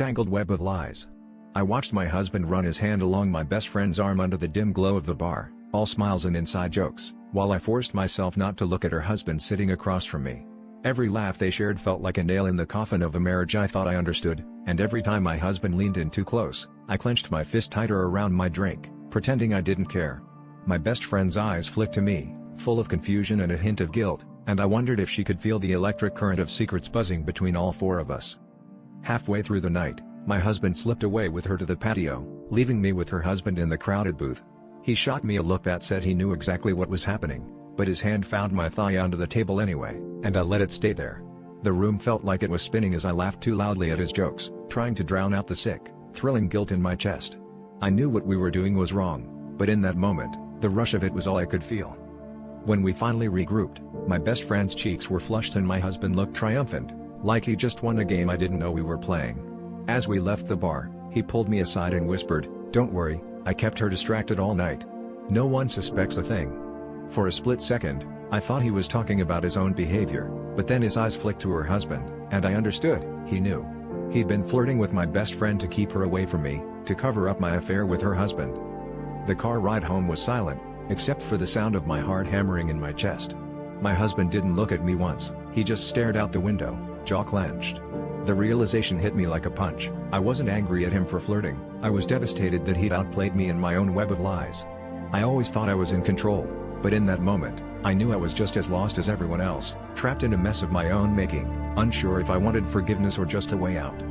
Tangled web of lies. I watched my husband run his hand along my best friend's arm under the dim glow of the bar, all smiles and inside jokes, while I forced myself not to look at her husband sitting across from me. Every laugh they shared felt like a nail in the coffin of a marriage I thought I understood, and every time my husband leaned in too close, I clenched my fist tighter around my drink, pretending I didn't care. My best friend's eyes flicked to me, full of confusion and a hint of guilt, and I wondered if she could feel the electric current of secrets buzzing between all four of us. Halfway through the night, my husband slipped away with her to the patio, leaving me with her husband in the crowded booth. He shot me a look that said he knew exactly what was happening, but his hand found my thigh under the table anyway, and I let it stay there. The room felt like it was spinning as I laughed too loudly at his jokes, trying to drown out the sick, thrilling guilt in my chest. I knew what we were doing was wrong, but in that moment, the rush of it was all I could feel. When we finally regrouped, my best friend's cheeks were flushed and my husband looked triumphant, like he just won a game I didn't know we were playing. As we left the bar, he pulled me aside and whispered, "Don't worry, I kept her distracted all night. No one suspects a thing." For a split second, I thought he was talking about his own behavior, but then his eyes flicked to her husband, and I understood, he knew. He'd been flirting with my best friend to keep her away from me, to cover up my affair with her husband. The car ride home was silent, except for the sound of my heart hammering in my chest. My husband didn't look at me once, he just stared out the window, jaw clenched. The realization hit me like a punch. I wasn't angry at him for flirting, I was devastated that he'd outplayed me in my own web of lies. I always thought I was in control, but in that moment, I knew I was just as lost as everyone else, trapped in a mess of my own making, unsure if I wanted forgiveness or just a way out.